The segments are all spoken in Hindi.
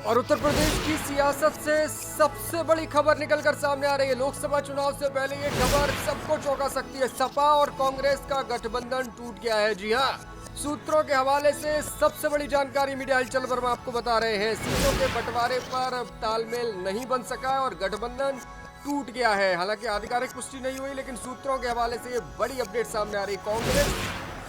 और उत्तर प्रदेश की सियासत से सबसे बड़ी खबर निकलकर सामने आ रही है। लोकसभा चुनाव से पहले ये खबर सबको चौंका सकती है। सपा और कांग्रेस का गठबंधन टूट गया है। जी हां, सूत्रों के हवाले से सबसे बड़ी जानकारी मीडिया हलचल पर हम आपको बता रहे हैं। सीटों के बंटवारे पर तालमेल नहीं बन सका है और गठबंधन टूट गया है। हालांकि आधिकारिक पुष्टि नहीं हुई, लेकिन सूत्रों के हवाले से ये बड़ी अपडेट सामने आ रही। कांग्रेस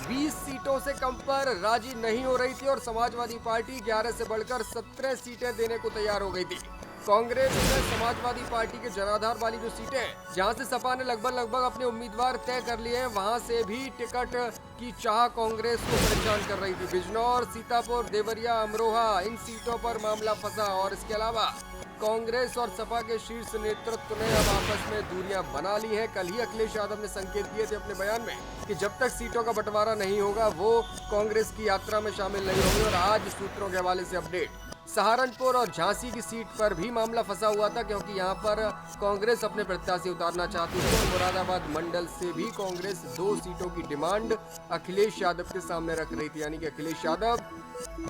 20 सीटों से कम पर राजी नहीं हो रही थी और समाजवादी पार्टी 11 से बढ़कर 17 सीटें देने को तैयार हो गई थी। कांग्रेस ने समाजवादी पार्टी के जनाधार वाली जो सीटें हैं, जहां से सपा ने लगभग अपने उम्मीदवार तय कर लिए हैं, वहां से भी टिकट की चाह कांग्रेस को परेशान कर रही थी। बिजनौर, सीतापुर, देवरिया, अमरोहा, इन सीटों पर मामला फंसा और इसके अलावा कांग्रेस और सपा के शीर्ष नेतृत्व ने अब आपस में दूरियां बना ली हैं। कल ही अखिलेश यादव ने संकेत दिए थे अपने बयान में कि जब तक सीटों का बंटवारा नहीं होगा वो कांग्रेस की यात्रा में शामिल नहीं होंगे। और आज सूत्रों के हवाले से अपडेट, सहारनपुर और झांसी की सीट पर भी मामला फंसा हुआ था, क्योंकि यहां पर कांग्रेस अपने प्रत्याशी उतारना चाहती थी और मुरादाबाद मंडल से भी कांग्रेस 2 सीटों की डिमांड अखिलेश यादव के सामने रख रही थी। यानी कि अखिलेश यादव,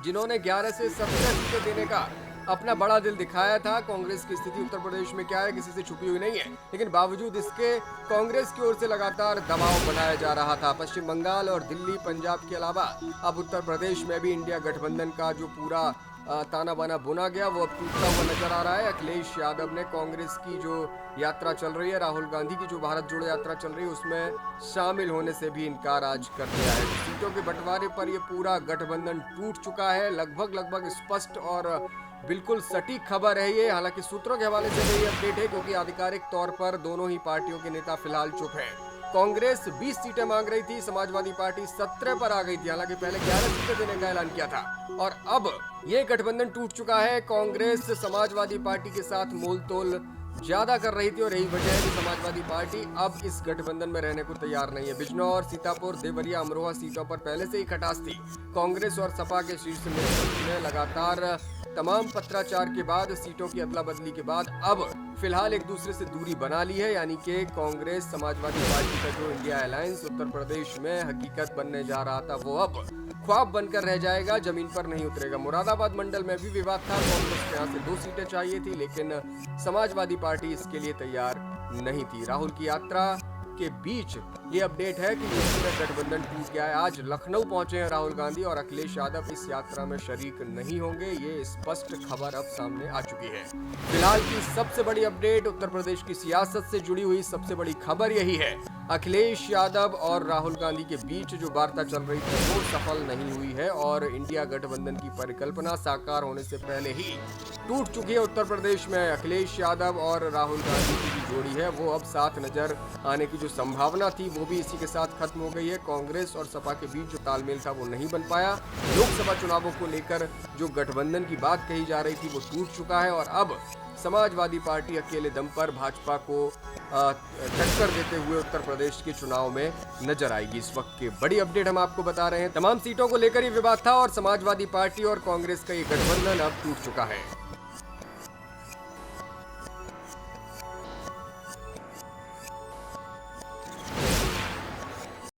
जिन्होंने 11 से 17 सीटें देने का अपना बड़ा दिल दिखाया था। कांग्रेस की स्थिति उत्तर प्रदेश में क्या है, किसी से छुपी हुई नहीं है, लेकिन बावजूद इसके कांग्रेस की ओर से लगातार दबाव बनाया जा रहा था। पश्चिम बंगाल और दिल्ली, पंजाब के अलावा अब उत्तर प्रदेश में भी इंडिया गठबंधन का जो पूरा ताना बाना बुना गया वो अब टूटता हुआ नजर आ रहा है। अखिलेश यादव ने कांग्रेस की जो यात्रा चल रही है, राहुल गांधी की जो भारत जोड़ो यात्रा चल रही है, उसमें शामिल होने से भी इनकार आज कर दिया है। सीटों के बंटवारे पर यह पूरा गठबंधन टूट चुका है। लगभग स्पष्ट और बिल्कुल सटीक खबर है ये। हालांकि सूत्रों के हवाले से ये अपडेट है, क्योंकि आधिकारिक तौर पर दोनों ही पार्टियों के नेता फिलहाल चुप हैं। कांग्रेस 20 सीटें मांग रही थी, समाजवादी पार्टी 17 पर आ गई थी। हालांकि पहले 11 सीटें देने का ऐलान किया था और अब ये गठबंधन टूट चुका है। कांग्रेस समाजवादी पार्टी के साथ मोलतोल ज्यादा कर रही थी और यही वजह है कि समाजवादी पार्टी अब इस गठबंधन में रहने को तैयार नहीं है। बिजनौर, सीतापुर, देवरिया, अमरोहा सीटों पर पहले से ही खटास थी। कांग्रेस और सपा के शीर्ष नेतृत्व ने लगातार तमाम पत्राचार के बाद, सीटों की अदला बदली के बाद अब फिलहाल एक दूसरे से दूरी बना ली है। यानी कि कांग्रेस समाजवादी पार्टी का जो इंडिया अलायंस उत्तर प्रदेश में हकीकत बनने जा रहा था, वो अब ख्वाब बनकर रह जाएगा, जमीन पर नहीं उतरेगा। मुरादाबाद मंडल में भी विवाद था। कांग्रेस को यहाँ से 2 सीटें चाहिए थी, लेकिन समाजवादी पार्टी इसके लिए तैयार नहीं थी। राहुल की यात्रा के बीच ये अपडेट है कि यूपी में गठबंधन टूट गया है। आज लखनऊ पहुंचे हैं राहुल गांधी और अखिलेश यादव इस यात्रा में शरीक नहीं होंगे। ये स्पष्ट खबर अब सामने आ चुकी है। फिलहाल की सबसे बड़ी अपडेट, उत्तर प्रदेश की सियासत से जुड़ी हुई सबसे बड़ी खबर यही है। अखिलेश यादव और राहुल गांधी के बीच जो वार्ता चल रही थी वो सफल नहीं हुई है और इंडिया गठबंधन की परिकल्पना साकार होने से पहले ही टूट चुकी है। उत्तर प्रदेश में अखिलेश यादव और राहुल गांधी की जो जोड़ी है वो अब साथ नजर आने की जो संभावना थी वो भी इसी के साथ खत्म हो गई है। कांग्रेस और सपा के बीच जो तालमेल था वो नहीं बन पाया। लोकसभा चुनावों को लेकर जो गठबंधन की बात कही जा रही थी वो टूट चुका है और अब समाजवादी पार्टी अकेले दम पर भाजपा को टक्कर देते हुए उत्तर प्रदेश के चुनाव में नजर आएगी। इस वक्त की बड़ी अपडेट हम आपको बता रहे हैं। तमाम सीटों को लेकर ये विवाद था और समाजवादी पार्टी और कांग्रेस का ये गठबंधन अब टूट चुका है।